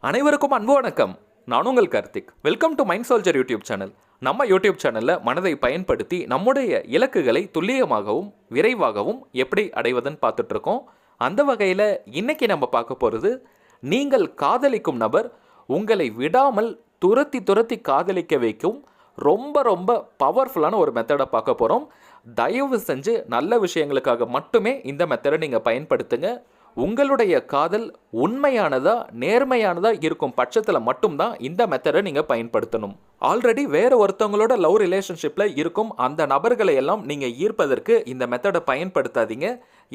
அனைவருக்கும் அன்பு வணக்கம். நான் உங்கள் Karthik. Welcome to mind soldier YouTube channel. நம்ம யூடியூப் சேனலில் மனதை பயன்படுத்தி நம்முடைய இலக்குகளை துல்லியமாகவும் விரைவாகவும் எப்படி அடைவதுன்னு பார்த்துட்ருக்கோம். அந்த வகையில் இன்னைக்கு நம்ம பார்க்க போகிறது, நீங்கள் காதலிக்கும் நபர் உங்களை விடாமல் துரத்தி துரத்தி காதலிக்க வைக்கும் ரொம்ப ரொம்ப பவர்ஃபுல்லான ஒரு மெத்தடை பார்க்க போகிறோம். தயவு செஞ்சு நல்ல விஷயங்களுக்காக மட்டுமே இந்த மெத்தடை நீங்கள் பயன்படுத்துங்க. உங்களுடைய காதல் உண்மையானதா நேர்மையானதா இருக்கும் பட்சத்தில் மட்டும்தான் இந்த மெத்தடை நீங்கள் பயன்படுத்தணும். ஆல்ரெடி வேற ஒருத்தவங்களோட லவ் ரிலேஷன்ஷிப்பில் இருக்கும் அந்த நபர்களை எல்லாம் நீங்கள் ஈர்ப்பதற்கு இந்த மெத்தடை பயன்படுத்தாதீங்க.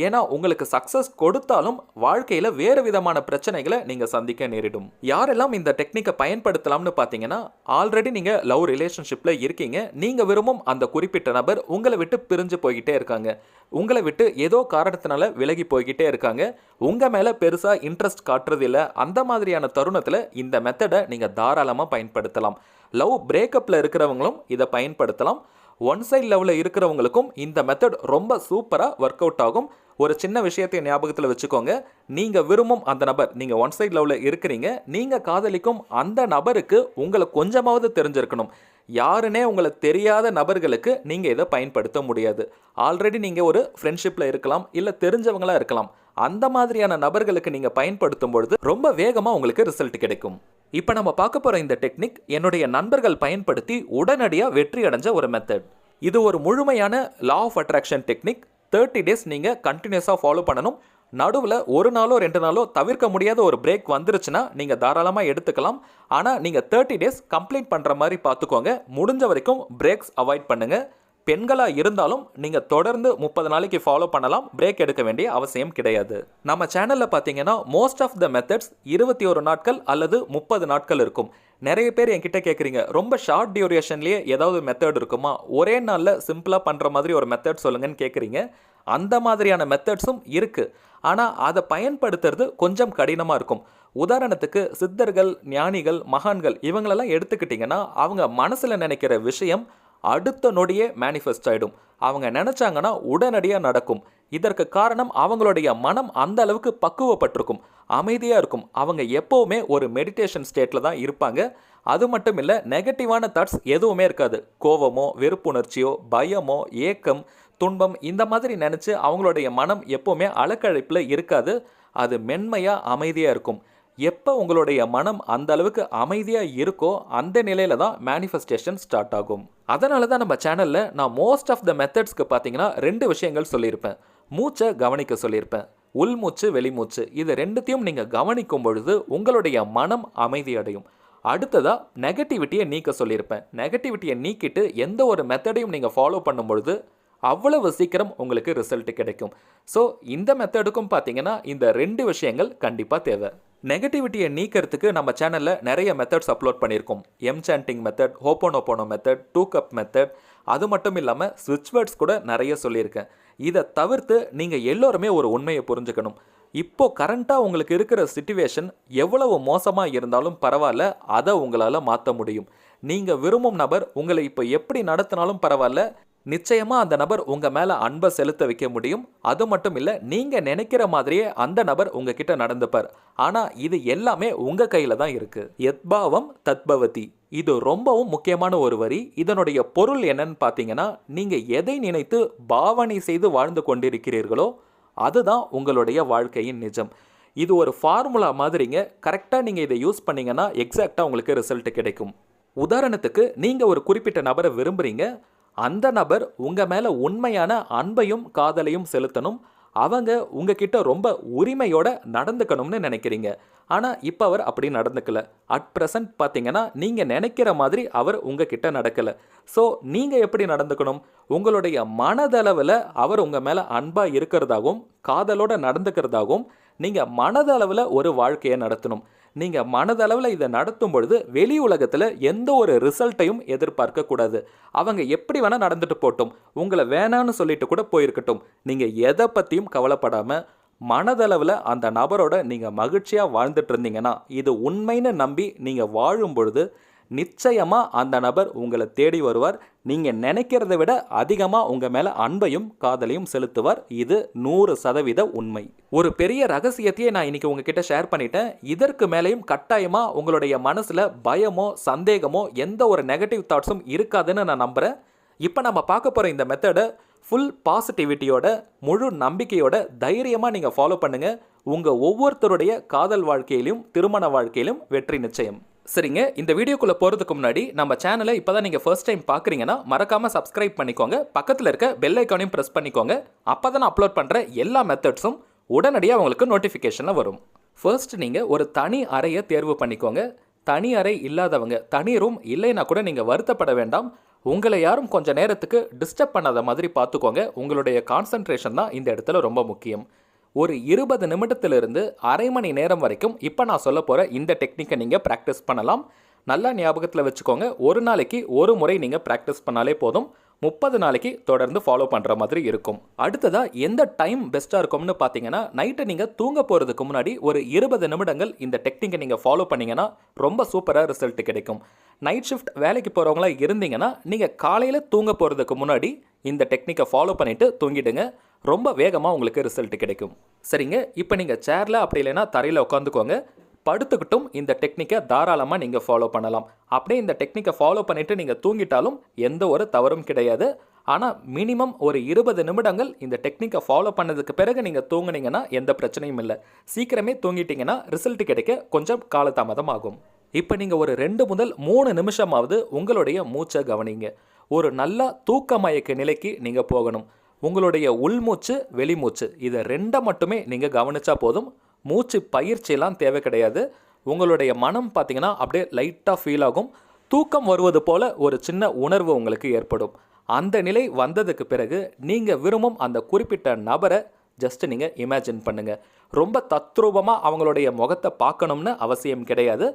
ஏன்னா உங்களுக்கு சக்ஸஸ் கொடுத்தாலும் வாழ்க்கையில் வேறு விதமான பிரச்சனைகளை நீங்கள் சந்திக்க நேரிடும். யாரெல்லாம் இந்த டெக்னிக்கை பயன்படுத்தலாம்னு பார்த்தீங்கன்னா, ஆல்ரெடி நீங்கள் லவ் ரிலேஷன்ஷிப்பில் இருக்கீங்க. நீங்கள் விரும்பும் அந்த குறிப்பிட்ட நபர் உங்களை விட்டு பிரிஞ்சு போய்கிட்டே இருக்காங்க. உங்களை விட்டு ஏதோ காரணத்தினால விலகி போய்கிட்டே இருக்காங்க. உங்கள் மேலே பெருசாக இன்ட்ரெஸ்ட் காட்டுறது இல்லை. அந்த மாதிரியான தருணத்தில் இந்த மெத்தடை நீங்கள் தாராளமாக பயன்படுத்தலாம். லவ் பிரேக்கப்பில் இருக்கிறவங்களும் இதை பயன்படுத்தலாம். ஒன் சைட் லவ்வில் இருக்கிறவங்களுக்கும் இந்த மெத்தட் ரொம்ப சூப்பராக ஒர்க் அவுட் ஆகும். ஒரு சின்ன விஷயத்தை ஞாபகத்தில் வச்சுக்கோங்க. நீங்கள் விரும்பும் அந்த நபர், நீங்கள் ஒன் சைட் லவ்வில் இருக்கிறீங்க, நீங்கள் காதலிக்கும் அந்த நபருக்கு உங்களை கொஞ்சமாவது தெரிஞ்சிருக்கணும். யாருன்னே உங்களுக்கு தெரியாத நபர்களுக்கு நீங்கள் இதை பயன்படுத்த முடியாது. ஆல்ரெடி நீங்கள் ஒரு ஃப்ரெண்ட்ஷிப்பில் இருக்கலாம், இல்லை தெரிஞ்சவங்களாக இருக்கலாம். அந்த மாதிரியான நபர்களுக்கு நீங்கள் பயன்படுத்தும் பொழுது ரொம்ப வேகமாக உங்களுக்கு ரிசல்ட் கிடைக்கும். இப்போ நம்ம பார்க்க போகிற இந்த டெக்னிக் என்னுடைய நண்பர்கள் பயன்படுத்தி உடனடியாக வெற்றி அடைஞ்ச ஒரு மெத்தட். இது ஒரு முழுமையான law of attraction technique. 30 days நீங்கள் கண்டினியூஸாக ஃபாலோ பண்ணணும். நடுவில் ஒரு நாளோ 2 நாளோ தவிர்க்க முடியாத ஒரு பிரேக் வந்துருச்சுன்னா நீங்கள் தாராளமாக எடுத்துக்கலாம். ஆனால் நீங்கள் 30 days கம்ப்ளீட் பண்ணுற மாதிரி பார்த்துக்கோங்க. முடிஞ்ச வரைக்கும் பிரேக்ஸ் அவாய்ட் பண்ணுங்கள். பெண்களாக இருந்தாலும் நீங்கள் தொடர்ந்து 30 நாளைக்கு ஃபாலோ பண்ணலாம். பிரேக் எடுக்க வேண்டிய அவசியம் கிடையாது. நம்ம சேனலில் பார்த்தீங்கன்னா மோஸ்ட் ஆஃப் த மெத்தட்ஸ் 21 நாட்கள் அல்லது 30 நாட்கள் இருக்கும். நிறைய பேர் என்கிட்ட கேட்குறீங்க, ரொம்ப ஷார்ட் டியூரேஷன்லேயே ஏதாவது மெத்தட் இருக்குமா, ஒரே நாளில் சிம்பிளாக பண்ணுற மாதிரி ஒரு மெத்தட் சொல்லுங்கன்னு கேட்குறீங்க. அந்த மாதிரியான மெத்தட்ஸும் இருக்குது. ஆனால் அதை பயன்படுத்துறது கொஞ்சம் கடினமாக இருக்கும். உதாரணத்துக்கு சித்தர்கள், ஞானிகள், மகான்கள் இவங்களெல்லாம் எடுத்துக்கிட்டிங்கன்னா அவங்க மனசில் நினைக்கிற விஷயம் அடுத்த நொடியே மேனிஃபெஸ்ட் ஆகிடும். அவங்க நினச்சாங்கன்னா உடனடியாக நடக்கும். இதற்கு காரணம் அவங்களுடைய மனம் அந்த அளவுக்கு பக்குவப்பட்டிருக்கும், அமைதியாக இருக்கும். அவங்க எப்போவுமே ஒரு மெடிடேஷன் ஸ்டேட்டில் தான் இருப்பாங்க. அது மட்டும் இல்லை, நெகட்டிவான தாட்ஸ் எதுவுமே இருக்காது. கோபமோ, வெறுப்புணர்ச்சியோ, பயமோ, ஏக்கம், துன்பம் இந்த மாதிரி நினச்சி அவங்களுடைய மனம் எப்போவுமே அலக்கழிப்பில் இருக்காது. அது மென்மையாக அமைதியாக இருக்கும். எப்போ உங்களுடைய மனம் அந்த அளவுக்கு அமைதியாக இருக்கோ அந்த நிலையில தான் மேனிஃபெஸ்டேஷன் ஸ்டார்ட் ஆகும். அதனால தான் நம்ம சேனலில் நான் மோஸ்ட் ஆஃப் த மெத்தட்ஸ்க்கு பார்த்தீங்கன்னா 2 விஷயங்கள் சொல்லியிருப்பேன். மூச்சை கவனிக்க சொல்லியிருப்பேன். உள்மூச்சு, வெளிமூச்சு, இது ரெண்டுத்தையும் நீங்கள் கவனிக்கும் பொழுது உங்களுடைய மனம் அமைதி அடையும். அடுத்ததாக நெகட்டிவிட்டியை நீக்க சொல்லியிருப்பேன். நெகட்டிவிட்டியை நீக்கிட்டு எந்த ஒரு மெத்தடையும் நீங்கள் ஃபாலோ பண்ணும் பொழுது அவ்வளவு சீக்கிரம் உங்களுக்கு ரிசல்ட் கிடைக்கும். ஸோ இந்த மெத்தடுக்கும் பார்த்தீங்கன்னா இந்த 2 விஷயங்கள் கண்டிப்பாக தேவை. நெகட்டிவிட்டியை நீக்கிறதுக்கு நம்ம சேனலில் நிறைய மெத்தட்ஸ் அப்லோட் பண்ணியிருக்கோம். எம்சாண்டிங் மெத்தட், ஹோப்போனோபோனோ மெத்தட், 2 cup மெத்தட், அது மட்டும் இல்லாமல் ஸ்விட்ச் வேர்ட்ஸ் கூட நிறைய சொல்லியிருக்கேன். இதை தவிர்த்து நீங்கள் எல்லோருமே ஒரு உண்மையை புரிஞ்சுக்கணும். இப்போது கரண்ட்டாக உங்களுக்கு இருக்கிற சிச்சுவேஷன் எவ்வளவு மோசமாக இருந்தாலும் பரவாயில்ல, அதை உங்களால் மாற்ற முடியும். நீங்கள் விரும்பும் நபர் உங்களை இப்போ எப்படி நடத்தினாலும் பரவாயில்ல, நிச்சயமாக அந்த நபர் உங்கள் மேலே அன்பை செலுத்த வைக்க முடியும். அது மட்டும் இல்லை, நீங்கள் நினைக்கிற மாதிரியே அந்த நபர் உங்ககிட்ட நடந்துப்பார். ஆனால் இது எல்லாமே உங்கள் கையில் தான் இருக்குது. யத்பாவம் தத்பவதி, இது ரொம்பவும் முக்கியமான ஒரு வரி. இதனுடைய பொருள் என்னன்னு பார்த்தீங்கன்னா, நீங்கள் எதை நினைத்து பாவனை செய்து வாழ்ந்து கொண்டிருக்கிறீர்களோ அதுதான் உங்களுடைய வாழ்க்கையின் நிஜம். இது ஒரு ஃபார்முலா மாதிரிங்க. கரெக்டாக நீங்கள் இதை யூஸ் பண்ணிங்கன்னா எக்ஸாக்டாக உங்களுக்கு ரிசல்ட் கிடைக்கும். உதாரணத்துக்கு, நீங்கள் ஒரு குறிப்பிட்ட நபரை விரும்புகிறீங்க. அந்த நபர் உங்கள் மேலே உண்மையான அன்பையும் காதலையும் செலுத்தணும். அவங்க உங்ககிட்ட ரொம்ப உரிமையோட நடந்துக்கணும்னு நினைக்கிறீங்க. ஆனால் இப்போ அவர் அப்படி நடந்துக்கல. அட் ப்ரெசன்ட் பார்த்தீங்கன்னா நீங்கள் நினைக்கிற மாதிரி அவர் உங்ககிட்ட நடக்கலை. ஸோ நீங்கள் எப்படி நடந்துக்கணும்? உங்களுடைய மனதளவில் அவர் உங்கள் மேலே அன்பாக இருக்கிறதாகவும் காதலோடு நடந்துக்கிறதாகவும் நீங்கள் மனதளவில் ஒரு வாழ்க்கையை நடத்தணும். நீங்கள் மனதளவில் இதை நடத்தும் பொழுது வெளி உலகத்தில் எந்த ஒரு ரிசல்ட்டையும் எதிர்பார்க்கக்கூடாது. அவங்க எப்படி வேணால் நடந்துட்டு போட்டும், உங்களை வேணான்னு சொல்லிட்டு கூட போயிருக்கட்டும். நீங்கள் எதை பற்றியும் கவலைப்படாமல் மனதளவில் அந்த நபரோட நீங்கள் மகிழ்ச்சியாக வாழ்ந்துட்டு இருந்தீங்கன்னா, இது உண்மைன்னு நம்பி நீங்கள் வாழும் பொழுது நிச்சயமாக அந்த நபர் உங்களை தேடி வருவார். நீங்கள் நினைக்கிறத விட அதிகமாக உங்கள் மேலே அன்பையும் காதலையும் செலுத்துவார். இது 100% உண்மை. ஒரு பெரிய ரகசியத்தையே நான் இன்னைக்கு உங்ககிட்ட ஷேர் பண்ணிட்டேன். இதற்கு மேலேயும் கட்டாயமாக உங்களுடைய மனசில் பயமோ சந்தேகமோ எந்த ஒரு நெகட்டிவ் தாட்ஸும் இருக்காதுன்னு நான் நம்புகிறேன். இப்போ நம்ம பார்க்க போகிற இந்த மெத்தடை ஃபுல் பாசிட்டிவிட்டியோட முழு நம்பிக்கையோட தைரியமாக நீங்கள் ஃபாலோ பண்ணுங்கள். உங்கள் ஒவ்வொருத்தருடைய காதல் வாழ்க்கையிலும் திருமண வாழ்க்கையிலும் வெற்றி நிச்சயம். சரிங்க, இந்த வீடியோக்குள்ளே போகிறதுக்கு முன்னாடி நம்ம சேனலை இப்போ தான் நீங்கள் ஃபர்ஸ்ட் டைம் பார்க்குறீங்கன்னா மறக்காமல் சப்ஸ்கிரைப் பண்ணிக்கோங்க. பக்கத்தில் இருக்க பெல் ஐக்கானையும் ப்ரெஸ் பண்ணிக்கோங்க. அப்போ தான் நான் அப்லோட் பண்ணுற எல்லா மெத்தட்ஸும் உடனடியாக உங்களுக்கு நோட்டிஃபிகேஷனில் வரும். ஃபர்ஸ்ட் நீங்கள் ஒரு தனி அறையை தேர்வு பண்ணிக்கோங்க. தனி அறை இல்லாதவங்க, தனி ரூம் இல்லைன்னா கூட நீங்கள் வருத்தப்பட வேண்டாம். உங்களை யாரும் கொஞ்சம் நேரத்துக்கு டிஸ்டர்ப் பண்ணாத மாதிரி பார்த்துக்கோங்க. உங்களுடைய கான்சன்ட்ரேஷன் தான் இந்த இடத்துல ரொம்ப முக்கியம். ஒரு 20 நிமிடத்திலிருந்து அரை மணி நேரம் வரைக்கும் இப்போ நான் சொல்ல போகிற இந்த டெக்னிக்கை நீங்கள் ப்ராக்டிஸ் பண்ணலாம். நல்லா ஞாபகத்தில் வச்சுக்கோங்க. ஒரு நாளைக்கு ஒரு முறை நீங்கள் ப்ராக்டிஸ் பண்ணாலே போதும். 30 நாளைக்கு தொடர்ந்து ஃபாலோ பண்ணுற மாதிரி இருக்கும். அடுத்ததாக எந்த டைம் பெஸ்ட்டாக இருக்கும்னு பார்த்தீங்கன்னா, நைட்டு நீங்கள் தூங்க போகிறதுக்கு முன்னாடி ஒரு 20 நிமிடங்கள் இந்த டெக்னிக்கை நீங்கள் ஃபாலோ பண்ணிங்கன்னா ரொம்ப சூப்பராக ரிசல்ட் கிடைக்கும். நைட் ஷிஃப்ட் வேலைக்கு போகிறவங்களா இருந்தீங்கன்னா நீங்கள் காலையில் தூங்க போகிறதுக்கு முன்னாடி இந்த டெக்னிக்கை ஃபாலோ பண்ணிவிட்டு தூங்கிடுங்க. ரொம்ப வேகமாக உங்களுக்கு ரிசல்ட் கிடைக்கும். சரிங்க, இப்போ நீங்கள் சேரில் அப்படி இல்லைன்னா தரையில் உட்காந்துக்கோங்க. படுத்துக்கிட்டும் இந்த டெக்னிக்கை தாராளமாக நீங்கள் ஃபாலோ பண்ணலாம். அப்படியே இந்த டெக்னிக்கை ஃபாலோ பண்ணிவிட்டு நீங்கள் தூங்கிட்டாலும் எந்த ஒரு தவறும் கிடையாது. ஆனால் மினிமம் ஒரு 20 நிமிடங்கள் இந்த டெக்னிக்கை ஃபாலோ பண்ணதுக்கு பிறகு நீங்கள் தூங்குனீங்கன்னா எந்த பிரச்சனையும் இல்லை. சீக்கிரமே தூங்கிட்டீங்கன்னா ரிசல்ட் கிடைக்க கொஞ்சம் காலதாமதம் ஆகும். இப்போ நீங்கள் ஒரு 2 முதல் 3 நிமிஷமாவது உங்களுடைய மூச்சை கவனிங்க. ஒரு நல்ல தூக்க மயக்க நிலைக்கு நீங்கள் போகணும். உங்களுடைய உள்மூச்சு வெளிமூச்சு இதை 2 மட்டுமே நீங்கள் கவனிச்சா போதும். மூச்சு பயிற்சியெல்லாம் தேவை கிடையாது. உங்களுடைய மனம் பார்த்தீங்கன்னா அப்படியே லைட்டாக ஃபீல் ஆகும். தூக்கம் வருவது போல் ஒரு சின்ன உணர்வு உங்களுக்கு ஏற்படும். அந்த நிலை வந்ததுக்கு பிறகு நீங்கள் விரும்பும் அந்த குறிப்பிட்ட நபரை ஜஸ்ட் நீங்கள் இமேஜின் பண்ணுங்கள். ரொம்ப தத்ரூபமாக அவங்களுடைய முகத்தை பார்க்கணும்னு அவசியம் கிடையாது.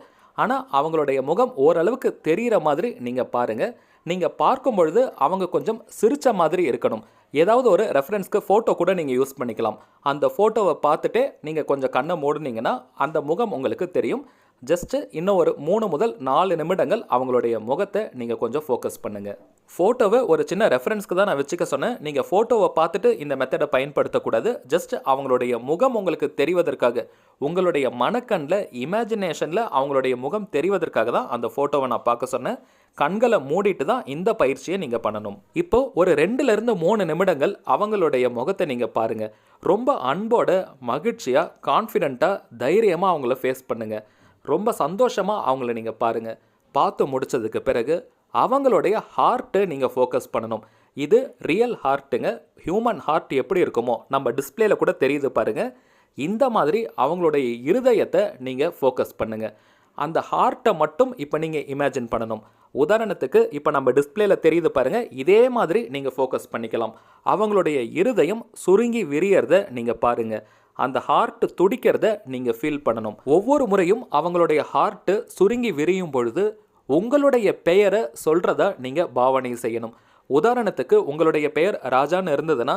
ஆனால் அவங்களுடைய முகம் ஓரளவுக்கு தெரிகிற மாதிரி நீங்கள் பாருங்கள். நீங்கள் பார்க்கும் பொழுது அவங்க கொஞ்சம் சிரித்த மாதிரி இருக்கணும். ஏதாவது ஒரு ரெஃபரன்ஸ்க்கு ஃபோட்டோ கூட நீங்கள் யூஸ் பண்ணிக்கலாம். அந்த ஃபோட்டோவை பார்த்துட்டே நீங்கள் கொஞ்சம் கண்ணை மூடுனீங்கன்னா அந்த முகம் உங்களுக்கு தெரியும். ஜஸ்ட்டு இன்னும் ஒரு 3 முதல் 4 நிமிடங்கள் அவங்களுடைய முகத்தை நீங்கள் கொஞ்சம் ஃபோக்கஸ் பண்ணுங்கள். ஃபோட்டோவை ஒரு சின்ன ரெஃபரன்ஸ்க்கு தான் நான் வச்சுக்க சொன்னேன். நீங்கள் ஃபோட்டோவை பார்த்துட்டு இந்த மெத்தடை பயன்படுத்தக்கூடாது. ஜஸ்ட் அவங்களுடைய முகம் உங்களுக்கு தெரிவதற்காக, உங்களுடைய மனக்கண்ணில் இமேஜினேஷனில் அவங்களுடைய முகம் தெரிவதற்காக தான் அந்த ஃபோட்டோவை நான் பார்க்க சொன்னேன். கண்களை மூடிட்டு தான் இந்த பயிற்சியை நீங்கள் பண்ணணும். இப்போ ஒரு 2லிருந்து 3 நிமிடங்கள் அவங்களுடைய முகத்தை நீங்கள் பாருங்கள். ரொம்ப அன்போட, மகிழ்ச்சியாக, கான்ஃபிடென்ட்டாக, தைரியமாக அவங்கள ஃபேஸ் பண்ணுங்கள். ரொம்ப சந்தோஷமாக அவங்கள நீங்கள் பாருங்கள். பார்த்து முடித்ததுக்கு பிறகு அவங்களுடைய ஹார்ட்டை நீங்கள் ஃபோக்கஸ் பண்ணணும். இது ரியல் ஹார்ட்டுங்க. ஹியூமன் ஹார்ட் எப்படி இருக்குமோ நம்ம டிஸ்பிளேல கூட தெரியுது பாருங்கள். இந்த மாதிரி அவங்களுடைய இருதயத்தை நீங்கள் ஃபோக்கஸ் பண்ணுங்கள். அந்த ஹார்ட்டை மட்டும் இப்போ நீங்கள் இமேஜின் பண்ணணும். உதாரணத்துக்கு இப்போ நம்ம டிஸ்பிளேல தெரியுது பாருங்கள். இதே மாதிரி நீங்கள் ஃபோக்கஸ் பண்ணிக்கலாம். அவங்களுடைய இருதயம் சுருங்கி விரியறத நீங்கள் பாருங்கள். அந்த ஹார்ட் துடிக்கிறத நீங்கள் ஃபீல் பண்ணணும். ஒவ்வொரு முறையும் அவங்களுடைய ஹார்ட்டு சுருங்கி விரியும் பொழுது உங்களுடைய பெயரை சொல்கிறத நீங்கள் பாவனை செய்யணும். உதாரணத்துக்கு உங்களுடைய பெயர் ராஜான்னு இருந்ததுன்னா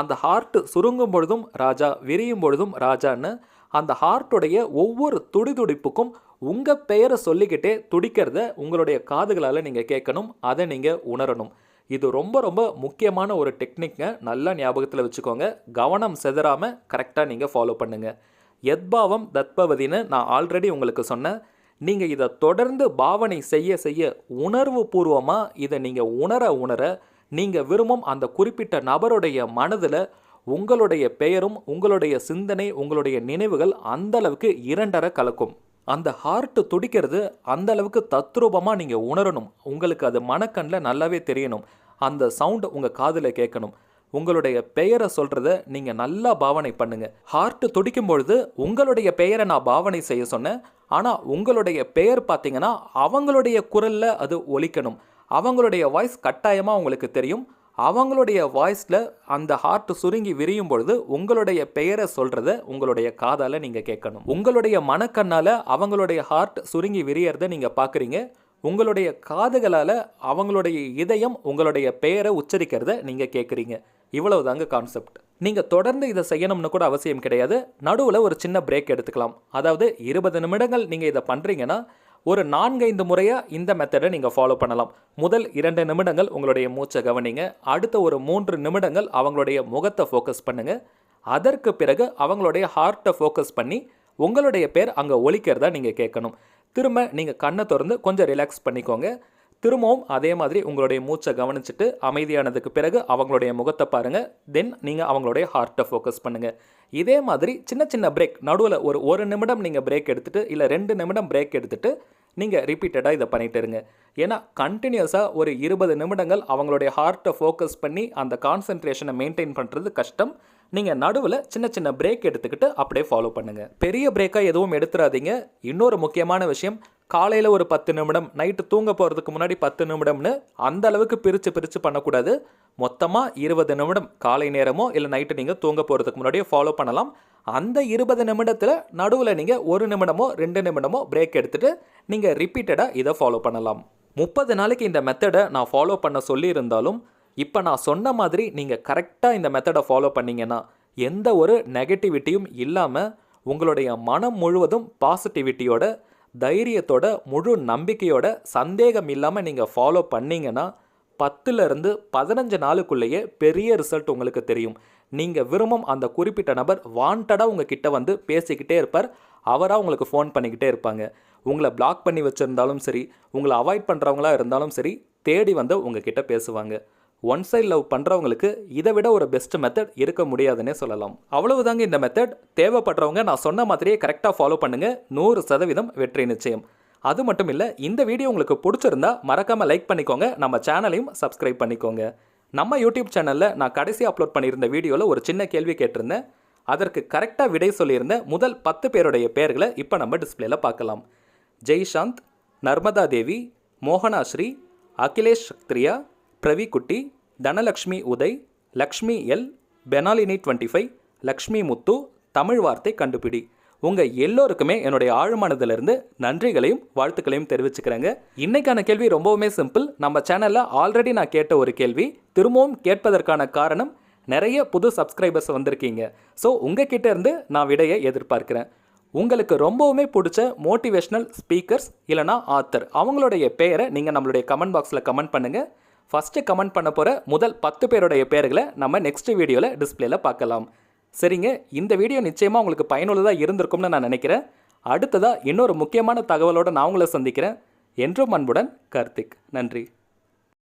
அந்த ஹார்ட் சுருங்கும் பொழுதும் ராஜா, விரியும் பொழுதும் ராஜான்னு அந்த ஹார்ட்டுடைய ஒவ்வொரு துடிதுடிப்புக்கும் உங்கள் பெயரை சொல்லிக்கிட்டே துடிக்கிறத உங்களுடைய காதுகளால் நீங்கள் கேட்கணும். அதை நீங்கள் உணரணும். இது ரொம்ப ரொம்ப முக்கியமான ஒரு டெக்னிக்ங்க. நல்லா ஞாபகத்தில் வச்சுக்கோங்க. கவனம் செதறாமல் கரெக்டாக நீங்கள் ஃபாலோ பண்ணுங்கள். யத்பாவம் தத்பவதின்னு நான் ஆல்ரெடி உங்களுக்கு சொன்னேன். நீங்கள் இதை தொடர்ந்து பாவனை செய்ய செய்ய உணர்வு பூர்வமாக இதை நீங்கள் உணர நீங்கள் விரும்பும் அந்த குறிப்பிட்ட நபருடைய மனதில் உங்களுடைய பெயரும் உங்களுடைய சிந்தனை, உங்களுடைய நினைவுகள் அந்தளவுக்கு 2 கலக்கும். அந்த ஹார்ட்டு துடிக்கிறது அந்த அளவுக்கு தத்ரூபமாக நீங்கள் உணரணும். உங்களுக்கு அது மனக்கண்ணில் நல்லாவே தெரியணும். அந்த சவுண்ட் உங்கள் காதில் கேட்கணும். உங்களுடைய பெயரை சொல்கிறத நீங்கள் நல்லா பாவனை பண்ணுங்கள். ஹார்ட்டு துடிக்கும் பொழுது உங்களுடைய பெயரை நான் பாவனை செய்ய சொன்னேன். ஆனால் உங்களுடைய பெயர் பார்த்தீங்கன்னா அவங்களுடைய குரலில் அது ஒலிக்கணும். அவங்களுடைய வாய்ஸ் கட்டாயமாக உங்களுக்கு தெரியும். அவங்களுடைய வாய்ஸில் அந்த ஹார்ட் சுருங்கி விரியும் பொழுது உங்களுடைய பெயரை சொல்கிறத உங்களுடைய காதால் நீங்கள் கேட்கணும். உங்களுடைய மனக்கண்ணால் அவங்களுடைய ஹார்ட் சுருங்கி விரியறதை நீங்கள் பார்க்குறீங்க. உங்களுடைய காதுகளால் அவங்களுடைய இதயம் உங்களுடைய பெயரை உச்சரிக்கிறத நீங்கள் கேட்குறீங்க. இவ்வளவு தாங்க கான்செப்ட். நீங்கள் தொடர்ந்து இதை செய்யணும்னு கூட அவசியம் கிடையாது. நடுவில் ஒரு சின்ன பிரேக் எடுத்துக்கலாம். அதாவது 20 நிமிடங்கள் நீங்கள் இதை பண்ணுறீங்கன்னா ஒரு 4-5 முறையாக இந்த மெத்தடை நீங்கள் ஃபாலோ பண்ணலாம். முதல் 2 நிமிடங்கள் உங்களுடைய மூச்சை கவனிங்க. அடுத்த ஒரு 3 நிமிடங்கள் அவங்களுடைய முகத்தை ஃபோக்கஸ் பண்ணுங்கள். அதற்கு பிறகு அவங்களுடைய ஹார்ட்டை ஃபோக்கஸ் பண்ணி உங்களுடைய பேர் அங்கே ஒலிக்கிறதா நீங்கள் கேட்கணும். திரும்ப நீங்கள் கண்ணை திறந்து கொஞ்சம் ரிலாக்ஸ் பண்ணிக்கோங்க. திரும்பவும் அதே மாதிரி உங்களுடைய மூச்சை கவனிச்சுட்டு அமைதியானதுக்கு பிறகு அவங்களுடைய முகத்தை பாருங்கள். தென் நீங்கள் அவங்களுடைய ஹார்ட்டை ஃபோக்கஸ் பண்ணுங்கள். இதே மாதிரி சின்ன சின்ன பிரேக் நடுவில் ஒரு நிமிடம் நீங்கள் பிரேக் எடுத்துகிட்டு இல்லை 2 நிமிடம் பிரேக் எடுத்துகிட்டு நீங்கள் ரிப்பீட்டடாக இதை பண்ணிட்டு இருங்க. ஏன்னா கண்டினியூஸாக ஒரு 20 நிமிடங்கள் அவங்களுடைய ஹார்ட்டை ஃபோக்கஸ் பண்ணி அந்த கான்சன்ட்ரேஷனை மெயின்டைன் பண்ணுறது கஷ்டம். நீங்கள் நடுவில் சின்ன சின்ன பிரேக் எடுத்துக்கிட்டு அப்படியே ஃபாலோ பண்ணுங்கள். பெரிய பிரேக்காக எதுவும் எடுத்துடாதீங்க. இன்னொரு முக்கியமான விஷயம், காலையில் ஒரு 10 நிமிடம், நைட்டு தூங்க போகிறதுக்கு முன்னாடி 10 நிமிடம்னு அந்த அளவுக்கு பிரித்து பண்ணக்கூடாது. மொத்தமாக 20 நிமிடம் காலை நேரமோ இல்லை நைட்டு நீங்கள் தூங்க போகிறதுக்கு முன்னாடியே ஃபாலோ பண்ணலாம். அந்த 20 நிமிடத்தில் நடுவில் நீங்கள் 1 நிமிடமோ 2 நிமிடமோ பிரேக் எடுத்துகிட்டு நீங்கள் ரிப்பீட்டடாக இதை ஃபாலோ பண்ணலாம். 30 நாளைக்கு இந்த மெத்தடை நான் ஃபாலோ பண்ண சொல்லியிருந்தாலும் இப்போ நான் சொன்ன மாதிரி நீங்கள் கரெக்டாக இந்த மெத்தடை ஃபாலோ பண்ணிங்கன்னா எந்த ஒரு நெகட்டிவிட்டியும் இல்லாமல் உங்களுடைய மனம் முழுவதும் பாசிட்டிவிட்டியோட, தைரியத்தோட, முழு நம்பிக்கையோட, சந்தேகம் இல்லாமல் நீங்கள் ஃபாலோ பண்ணிங்கன்னா 10லேருந்து 15 நாளுக்குள்ளேயே பெரிய ரிசல்ட் உங்களுக்கு தெரியும். நீங்கள் விரும்பும் அந்த குறிப்பிட்ட நபர் வாண்டடாக உங்கள் கிட்ட வந்து பேசிக்கிட்டே இருப்பார். அவராக உங்களுக்கு ஃபோன் பண்ணிக்கிட்டே இருப்பாங்க. உங்களை பிளாக் பண்ணி வச்சுருந்தாலும் சரி, உங்களை அவாய்ட் பண்ணுறவங்களா இருந்தாலும் சரி, தேடி வந்து உங்கள் கிட்ட பேசுவாங்க. ஒன் சைட் லவ் பண்ணுறவங்களுக்கு இதை விட ஒரு பெஸ்ட் மெத்தட் இருக்க முடியாதுன்னே சொல்லலாம். அவ்வளவுதாங்க இந்த மெத்தட். தேவைப்படுறவங்க நான் சொன்ன மாதிரியே கரெக்டாக ஃபாலோ பண்ணுங்கள். 100% வெற்றி நிச்சயம். அது மட்டும் இல்லை, இந்த வீடியோ உங்களுக்கு பிடிச்சிருந்தா மறக்காமல் லைக் பண்ணிக்கோங்க. நம்ம சேனலையும் சப்ஸ்கிரைப் பண்ணிக்கோங்க. நம்ம யூடியூப் சேனலில் நான் கடைசி அப்லோட் பண்ணியிருந்த வீடியோவில் ஒரு சின்ன கேள்வி கேட்டிருந்தேன். அதற்கு கரெக்டாக விடை சொல்லியிருந்த முதல் 10 பேருடைய பெயர்களை இப்போ நம்ம டிஸ்பிளேல பார்க்கலாம். ஜெய்சாந்த், நர்மதா தேவி, மோகனாஸ்ரீ, அகிலேஷ் சக்திரியா, பிரவிக்குட்டி, தனலக்ஷ்மி உதய், லக்ஷ்மி எல், பெனாலினி 25, லக்ஷ்மி முத்து, தமிழ் வார்த்தை கண்டுபிடி. உங்கள் எல்லோருக்குமே என்னுடைய ஆழ்மனதிலிருந்து நன்றிகளையும் வாழ்த்துக்களையும் தெரிவிச்சுக்கிறேங்க. இன்றைக்கான கேள்வி ரொம்பவுமே சிம்பிள். நம்ம சேனலில் ஆல்ரெடி நான் கேட்ட ஒரு கேள்வி, திரும்பவும் கேட்பதற்கான காரணம் நிறைய புது சப்ஸ்கிரைபர்ஸ் வந்திருக்கீங்க. ஸோ உங்கள் கிட்டே இருந்து நான் விடையை எதிர்பார்க்கிறேன். உங்களுக்கு ரொம்பவுமே பிடிச்ச மோட்டிவேஷ்னல் ஸ்பீக்கர்ஸ் இல்லைனா ஆத்தர் அவங்களுடைய பெயரை நீங்கள் நம்மளுடைய கமெண்ட் பாக்ஸில் கமெண்ட் பண்ணுங்கள். ஃபஸ்ட்டு கமெண்ட் பண்ண போகிற முதல் 10 பேருடைய பெயர்களை நம்ம நெக்ஸ்ட் வீடியோவில் டிஸ்பிளேல பார்க்கலாம். சரிங்க, இந்த வீடியோ நிச்சயமாக உங்களுக்கு பயனுள்ளதாக இருந்திருக்கும்னு நான் நினைக்கிறேன். அடுத்ததாக இன்னொரு முக்கியமான தகவலோடு நான் உங்களை சந்திக்கிறேன். என்றும் அன்புடன் கார்த்திக். நன்றி.